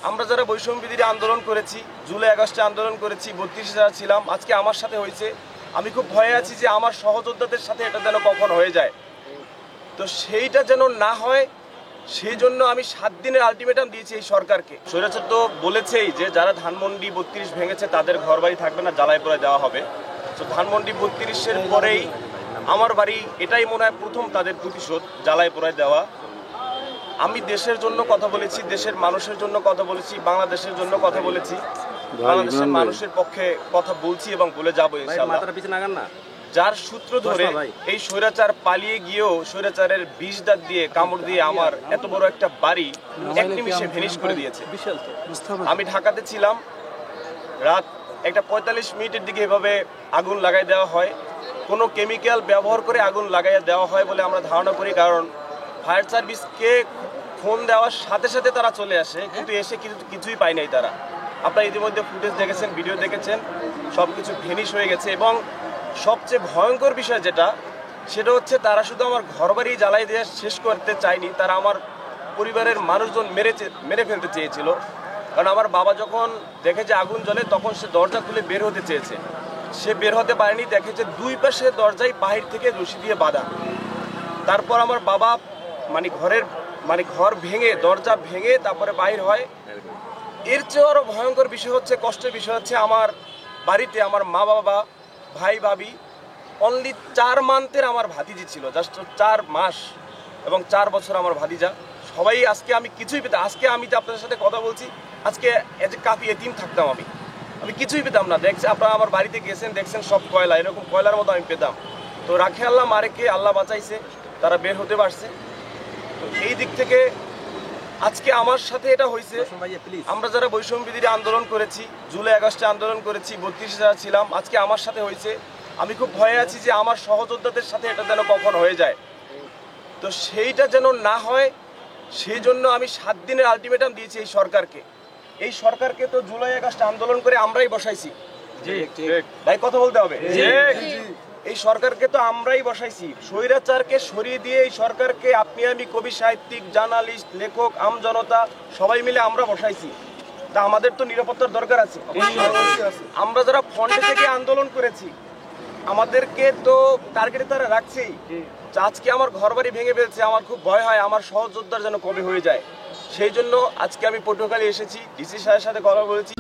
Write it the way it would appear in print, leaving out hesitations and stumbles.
আমরা যারা বৈষম্য বিরোধী আন্দোলন করেছি, জুলাই আগস্টে আন্দোলন করেছি, ৩২ যারা ছিলাম, আজকে আমার সাথে হয়েছে। আমি খুব ভয়ে আছি যে আমার সহযোদ্ধাদের সাথে এটা যেন কখন হয়ে যায়। তো সেইটা যেন না হয়, সেই জন্য আমি 7 দিনের আলটিমেটাম দিয়েছি এই সরকারকে। স্বৈরাচার তো বলেছেই যে যারা ধানমন্ডি 32 ভেঙেছে তাদের ঘর বাড়ি থাকবে না, জ্বালায় পোড়ায় দেওয়া হবে। তো ধানমন্ডি 32-এর পরেই আমার বাড়ি, এটাই মনে হয় প্রথম তাদের প্রতিশোধ, জ্বালায় পোড়ায় দেওয়া। আমি দেশের জন্য কথা বলেছি, দেশের মানুষের জন্য কথা বলেছি, বাংলাদেশের জন্য কথা বলেছি, বাংলাদেশের মানুষের পক্ষে কথা বলছি এবং বলে যাবো ইনশাআল্লাহ। যার সূত্র ধরে এই স্বৈরাচার পালিয়ে গিয়েও স্বৈরাচারের বিষ দাঁত দিয়ে কামড় দিয়ে আমার এত বড় একটা বাড়ি এক নিমিষে ভেনিশ করে দিয়েছে। আমি ঢাকাতে ছিলাম, রাত 1:45 মিনিটের দিকে এভাবে আগুন লাগাই দেওয়া হয়। কোনো কেমিক্যাল ব্যবহার করে আগুন লাগাইয়া দেওয়া হয় বলে আমরা ধারণা করি, কারণ ফায়ার সার্ভিসকে ফোন দেওয়ার সাথে সাথে তারা চলে আসে, কিন্তু এসে কিছুই পায় নাই তারা। আপনারা ইতিমধ্যে ফুটেজ দেখেছেন, ভিডিও দেখেছেন, সব কিছু ভেনিশ হয়ে গেছে। এবং সবচেয়ে ভয়ঙ্কর বিষয় যেটা, সেটা হচ্ছে তারা শুধু আমার ঘরবাড়ি জ্বালাই দিয়ে শেষ করতে চায়নি, তারা আমার পরিবারের মানুষজন মেরে ফেলতে চেয়েছিল। কারণ আমার বাবা যখন দেখে যে আগুন জ্বলে, তখন সে দরজা খুলে বের হতে চেয়েছে, সে বের হতে পারেনি। দেখে যে 2 পাশে দরজায় বাহির থেকে রশি দিয়ে বাঁধা। তারপর আমার বাবা ঘর ভেঙে, দরজা ভেঙে তারপরে বাহির হয়। এর চেয়ে আরও ভয়ঙ্কর বিষয় হচ্ছে, কষ্টের বিষয় হচ্ছে, আমার বাড়িতে আমার মা বাবা, ভাই ভাবি, অনলি 4 মান্থের আমার ভাতিজি ছিল, জাস্ট 4 মাস এবং 4 বছর আমার ভাতিজা। সবাই আজকে আমি কিছুই পেতাম, আজকে আমি যে আপনাদের সাথে কথা বলছি, আজকে এজ এ কাফি এতিম থাকতাম। আমি কিছুই পেতাম না। আপনারা আমার বাড়িতে গেছেন, দেখছেন সব কয়লা, এরকম কয়লার মতো আমি পেতাম। তো রাখে আল্লাহ, মারেকে আল্লাহ বাঁচাইছে, তারা বের হতে পারছে। তো এই দিক থেকে আজকে আমার সাথে এটা হয়েছে। আমরা যারা বৈষম্য বিরোধী আন্দোলন করেছি, জুলাই আগস্টে আন্দোলন করেছি, 32 যারা ছিলাম, আজকে আমার সাথে হয়েছে। আমি খুব ভয়ে আছি যে আমার সহযোদ্ধাদের সাথে এটা যেন কখন হয়ে যায়। তো সেইটা যেন না হয়, সেই জন্য আমি 7 দিনের আলটিমেটাম দিয়েছি এই সরকারকে। এই সরকারকে তো জুলাই আগস্ট আন্দোলন করে আমরাই বসাইছি, ভাই কথা বলতে হবে। এই সরকারকে তো আমরাই বসাইছি। স্বৈরাচারকে সরিয়ে দিয়ে এই সরকারকে আপনি আমি, কবি সাহিত্যিক, জার্নালিস্ট, লেখক, আমজনতা সবাই মিলে আমরা বসাইছি। তা আমাদের তো নিরাপত্তার দরকার আছে। আমরা যারা ফ্রন্টে থেকে আন্দোলন করেছি, আমাদেরকে তো টার্গেটে তারা রাখছেই। আজকে আমার ঘরবাড়ি ভেঙে ফেলছে, আমার খুব ভয় হয় আমার সহযোদ্ধার যেন কবে হয়ে যায়। সেই জন্য আজকে আমি পটুয়াখালী এসেছি, ডিসি সাহেবের সাথে কথা বলেছি।